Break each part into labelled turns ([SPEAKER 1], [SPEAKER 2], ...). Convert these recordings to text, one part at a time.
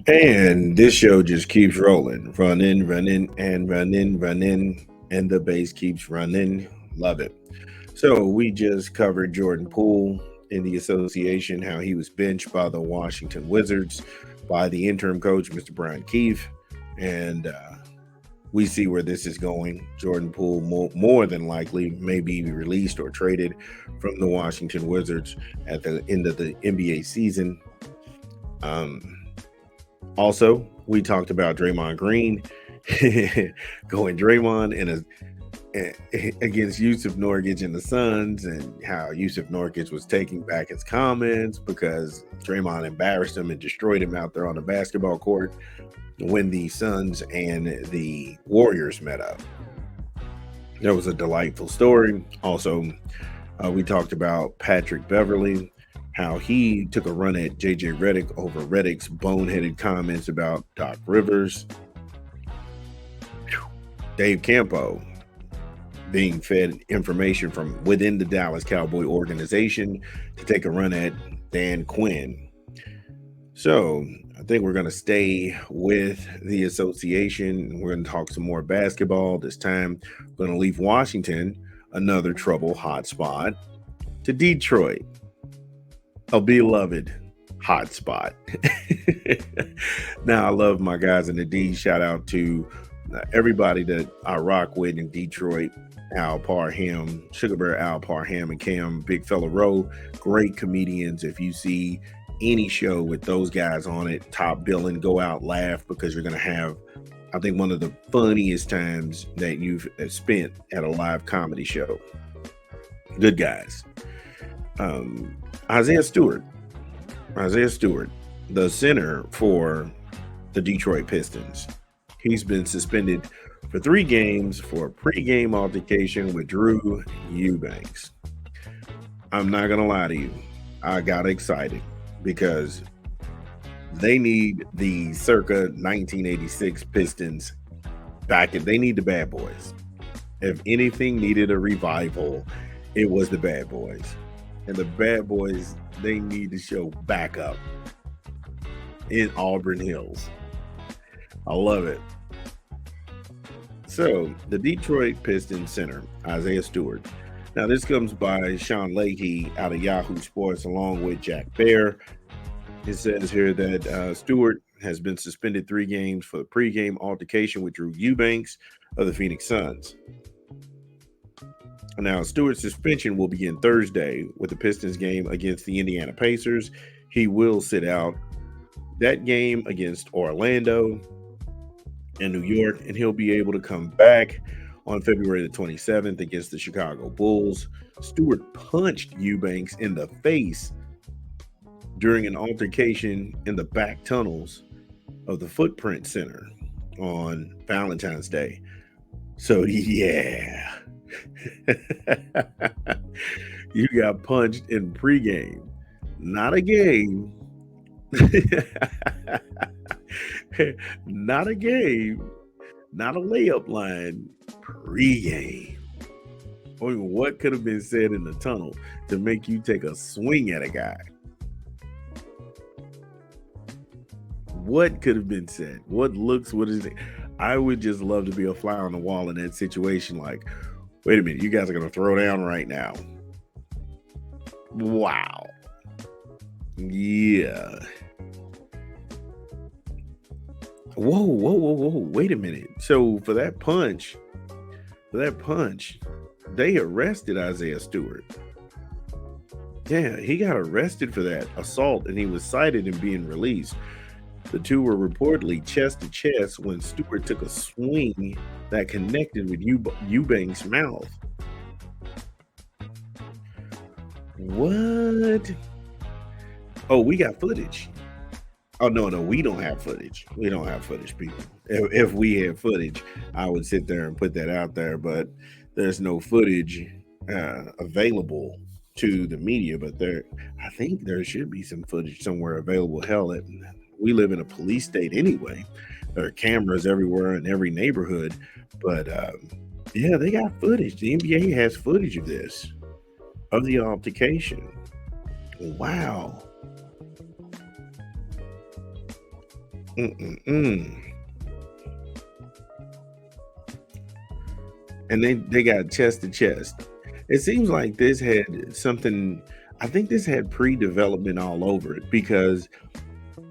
[SPEAKER 1] And this show just keeps rolling, running, running, and running, running, and the bass keeps running. Love it. So we just covered Jordan Poole in the association, how he was benched by the Washington Wizards by the interim coach, Mr. Brian Keefe. And we see where this is going. Jordan Poole more than likely may be released or traded from the Washington Wizards at the end of the NBA season. Um, Also, we talked about Draymond Green going Draymond against Yusuf Nurkic and the Suns, and how Yusuf Nurkic was taking back his comments because Draymond embarrassed him and destroyed him out there on the basketball court when the Suns and the Warriors met up. That was a delightful story. Also, we talked about Patrick Beverly, how he took a run at JJ Redick over Redick's boneheaded comments about Doc Rivers. Dave Campo being fed information from within the Dallas Cowboy organization to take a run at Dan Quinn. So I think we're going to stay with the association. We're going to talk some more basketball. This time, we're going to leave Washington, another trouble hotspot, to Detroit, a beloved hotspot. Now, I love my guys in the D. Shout out to everybody that I rock with in Detroit. Al Parham, Sugar Bear Al Parham, and Cam Big Fella Rowe. Great comedians. If you see any show with those guys on it, top billing, go out, laugh, because you're going to have, I think, one of the funniest times that you've spent at a live comedy show. Good guys. Isaiah Stewart, the center for the Detroit Pistons. He's been suspended for 3 games for a pregame altercation with Drew Eubanks. I'm not going to lie to you. I got excited because they need the circa 1986 Pistons back. They need the bad boys. If anything needed a revival, it was the bad boys. And the bad boys, they need to show back up in Auburn Hills. I love it. So, the Detroit Pistons center, Isaiah Stewart. Now, this comes by Sean Leahy out of Yahoo Sports, along with Jack Bear. It says here that Stewart has been suspended 3 games for the pregame altercation with Drew Eubanks of the Phoenix Suns. Now, Stewart's suspension will begin Thursday with the Pistons game against the Indiana Pacers. He will sit out that game against Orlando and New York, and he'll be able to come back on February the 27th against the Chicago Bulls. Stewart punched Eubanks in the face during an altercation in the back tunnels of the Footprint Center on Valentine's Day. So, yeah. You got punched in pregame, not a game. Not a game, not a layup line, pregame. I mean, what could have been said in the tunnel to make you take a swing at a guy? What could have been said? What is it? I would just love to be a fly on the wall in that situation. Like, wait a minute, you guys are going to throw down right now. Wow. Yeah. Whoa, wait a minute. So for that punch, they arrested Isaiah Stewart. Yeah, he got arrested for that assault, and he was cited and being released. The two were reportedly chest to chest when Stewart took a swing that connected with Eubanks' mouth. What? Oh, we got footage. Oh, no, we don't have footage. We don't have footage, people. If we had footage, I would sit there and put that out there, but there's no footage available to the media. But I think there should be some footage somewhere available. Hell, we live in a police state anyway. There are cameras everywhere in every neighborhood. But yeah, they got footage. The NBA has footage of this, of the altercation. Wow. Mm-mm-mm. And they got chest to chest. It seems like this had something. I think this had pre-development all over it because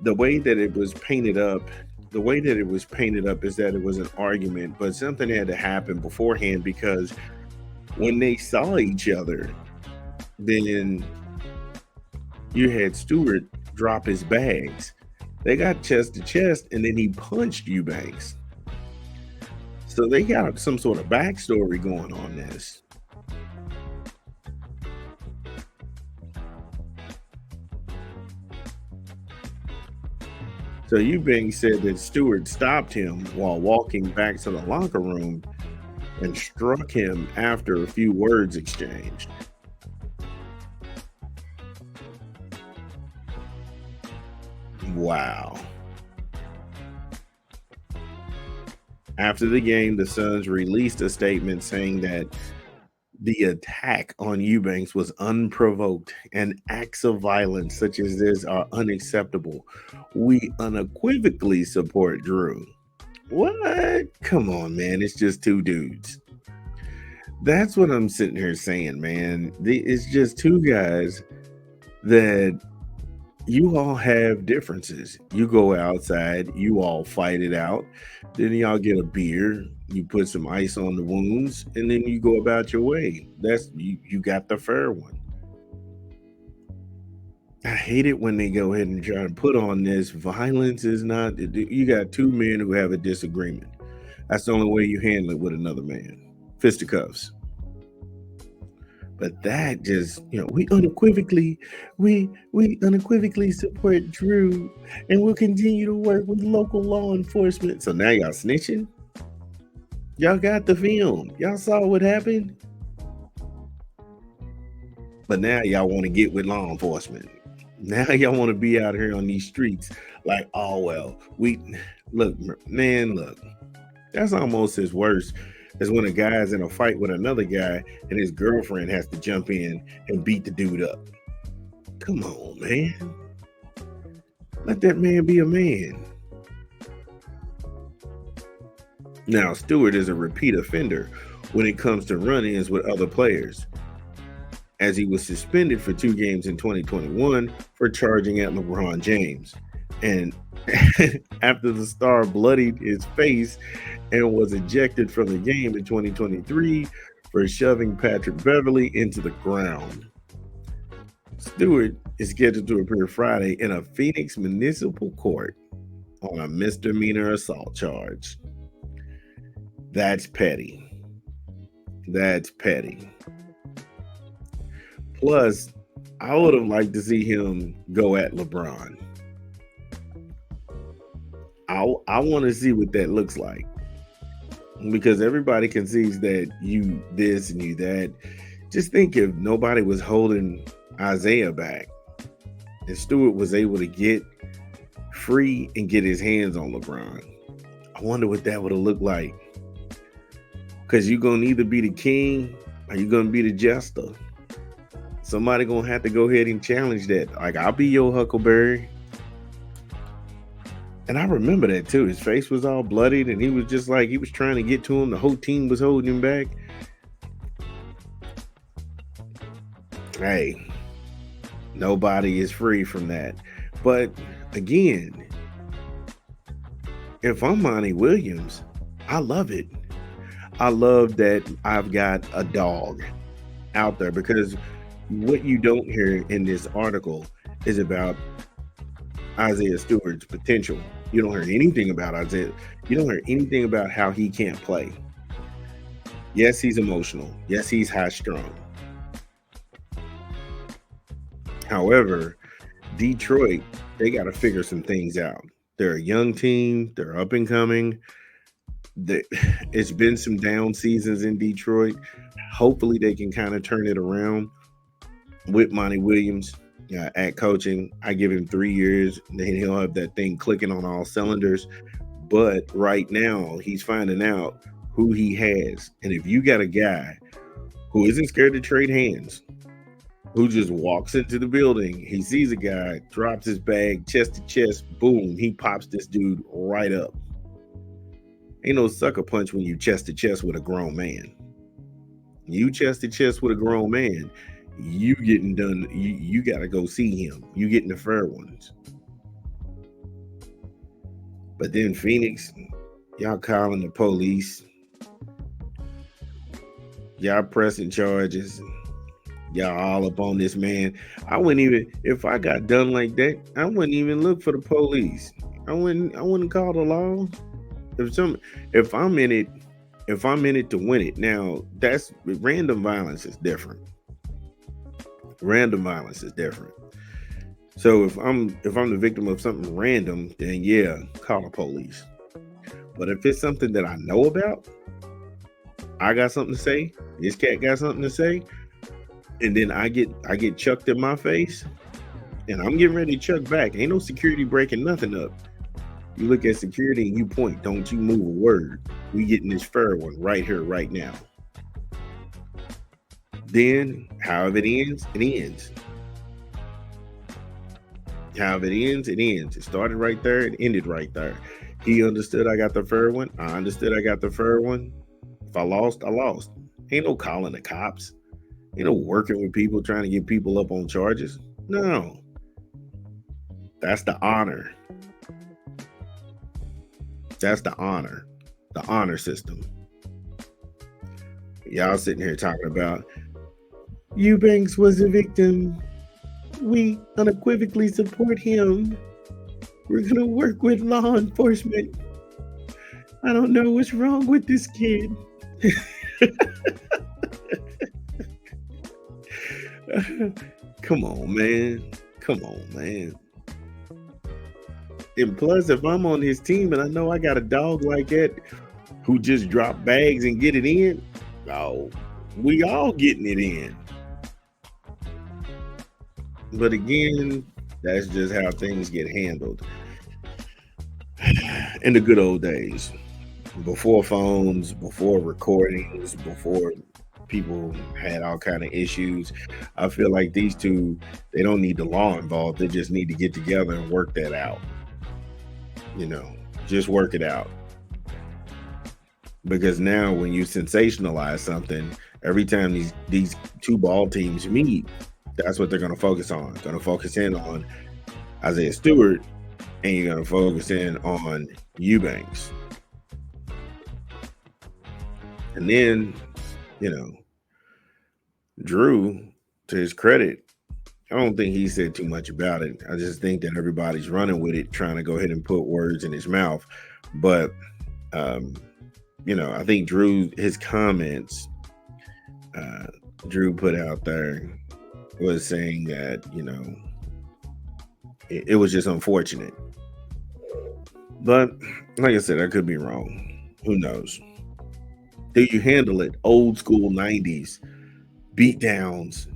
[SPEAKER 1] the way that it was painted up, the way that it was painted up is that it was an argument, but something had to happen beforehand because when they saw each other, then you had Stewart drop his bags. They got chest to chest, and then he punched Eubanks. So they got some sort of backstory going on this. So Eubanks said that Stewart stopped him while walking back to the locker room and struck him after a few words exchanged. Wow. After the game, the Suns released a statement saying that the attack on Eubanks was unprovoked and acts of violence such as this are unacceptable. We unequivocally support Drew. What? Come on, man. It's just two dudes. That's what I'm sitting here saying, man. It's just two guys that you all have differences. You go outside, you all fight it out. Then y'all get a beer, you put some ice on the wounds, and then you go about your way. That's you got the fair one. I hate it when they go ahead and try to put on this violence is not you got two men who have a disagreement. That's the only way you handle it with another man. Fisticuffs. But that just, we unequivocally support Drew and we'll continue to work with local law enforcement. So now y'all snitching? Y'all got the film. Y'all saw what happened. But now y'all want to get with law enforcement. Now y'all want to be out here on these streets like, oh well, we look, man, look. That's almost as worse as when a guy's in a fight with another guy and his girlfriend has to jump in and beat the dude up. Come on, man. Let that man be a man. Now, Stewart is a repeat offender when it comes to run-ins with other players, as he was suspended for 2 games in 2021 for charging at LeBron James. And after the star bloodied his face and was ejected from the game in 2023 for shoving Patrick Beverly into the ground. Stewart is scheduled to appear Friday in a Phoenix municipal court on a misdemeanor assault charge. That's petty. That's petty. Plus, I would have liked to see him go at LeBron. I want to see what that looks like because everybody concedes that you this and you that. Just think if nobody was holding Isaiah back and Stewart was able to get free and get his hands on LeBron. I wonder what that would have looked like. Because you're going to either be the king or you're going to be the jester. Somebody going to have to go ahead and challenge that. Like, I'll be your Huckleberry. And I remember that too. His face was all bloodied and he was just like, he was trying to get to him. The whole team was holding him back. Hey, nobody is free from that. But again, if I'm Monty Williams, I love it. I love that I've got a dog out there because what you don't hear in this article is about Isaiah Stewart's potential. You don't hear anything about Isaiah. You don't hear anything about how he can't play. Yes, he's emotional. Yes, he's high strung. However, Detroit, they got to figure some things out. They're a young team. They're up and coming. It's been some down seasons in Detroit. Hopefully, they can kind of turn it around with Monty Williams at coaching. I give him 3 years. Then he'll have that thing clicking on all cylinders. But right now, he's finding out who he has. And if you got a guy who isn't scared to trade hands, who just walks into the building. He sees a guy, drops his bag, chest to chest, boom, he pops this dude right up. Ain't no sucker punch when you chest to chest with a grown man. You chest to chest with a grown man, you getting done. You got to go see him. You getting the fair ones. But then Phoenix, y'all calling the police. Y'all pressing charges. Y'all all up on this man. I wouldn't even, if I got done like that, I wouldn't even look for the police. I wouldn't call the law. If I'm in it to win it. Now, that's random violence is different. Random violence is different. So if I'm the victim of something random, then yeah, call the police. But if it's something that I know about, I got something to say, this cat got something to say, and then I get chucked in my face, and I'm getting ready to chuck back. Ain't no security breaking nothing up. You look at security and you point, don't you move a word. We getting this fair one right here, right now. Then, however it ends, it ends. However it ends, it ends. It started right there, it ended right there. He understood I got the fair one. I understood I got the fair one. If I lost, I lost. Ain't no calling the cops. Ain't no working with people trying to get people up on charges. No. That's the honor. That's the honor. The honor system. Y'all sitting here talking about Eubanks was a victim. We unequivocally support him. We're going to work with law enforcement. I don't know what's wrong with this kid. Come on, man. Come on, man. And plus, if I'm on his team and I know I got a dog like that who just drop bags and get it in, oh, we all getting it in. But again, that's just how things get handled. In the good old days, before phones, before recordings, before people had all kind of issues, I feel like these two, they don't need the law involved. They just need to get together and work that out. Just work it out. Because now when you sensationalize something, every time these two ball teams meet, that's what they're going to focus on. Going to focus in on Isaiah Stewart, and you're going to focus in on Eubanks. And then, Drew, to his credit, I don't think he said too much about it. I just think that everybody's running with it, trying to go ahead and put words in his mouth. But, I think his comments, Drew put out there was saying that, it was just unfortunate. But like I said, I could be wrong. Who knows? Do you handle it? Old school 90s beatdowns,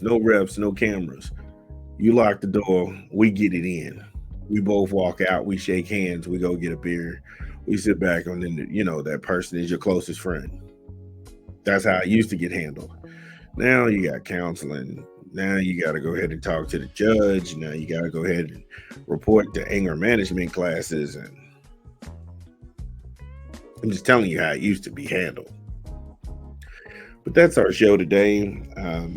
[SPEAKER 1] no refs, no cameras. You lock the door, we get it in. We both walk out, we shake hands, we go get a beer, we sit back, and then that person is your closest friend. That's how it used to get handled. Now you got counseling. Now you got to go ahead and talk to the judge. Now you got to go ahead and report to anger management classes. And I'm just telling you how it used to be handled. But that's our show today.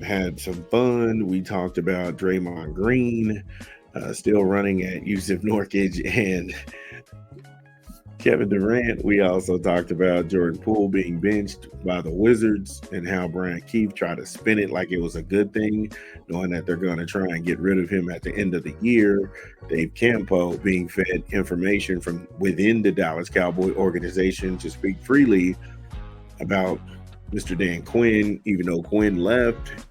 [SPEAKER 1] Had some fun. We talked about Draymond Green still running at Yusuf Nurkic and Kevin Durant. We also talked about Jordan Poole being benched by the Wizards and how Brian Keefe tried to spin it like it was a good thing, knowing that they're going to try and get rid of him at the end of the year. Dave Campo being fed information from within the Dallas Cowboy organization to speak freely about Mr. Dan Quinn, even though Quinn left.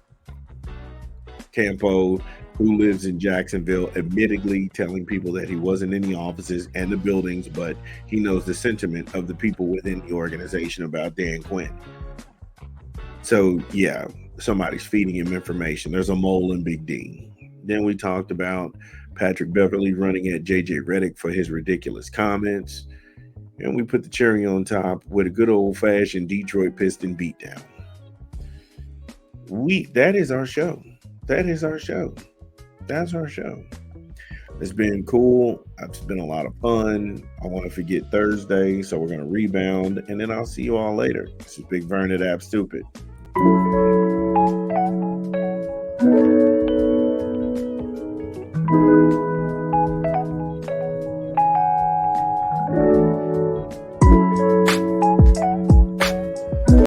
[SPEAKER 1] Campo, who lives in Jacksonville, admittedly telling people that he wasn't in the offices and the buildings, but he knows the sentiment of the people within the organization about Dan Quinn. So, yeah, somebody's feeding him information. There's a mole in Big D. Then we talked about Patrick Beverley running at JJ Redick for his ridiculous comments. And we put the cherry on top with a good old-fashioned Detroit Piston beatdown. that is our show. That is our show. That's our show. It's been cool. It's been a lot of fun. I want to forget Thursday, so we're going to rebound, and then I'll see you all later. This is Big Vern at App Stupid.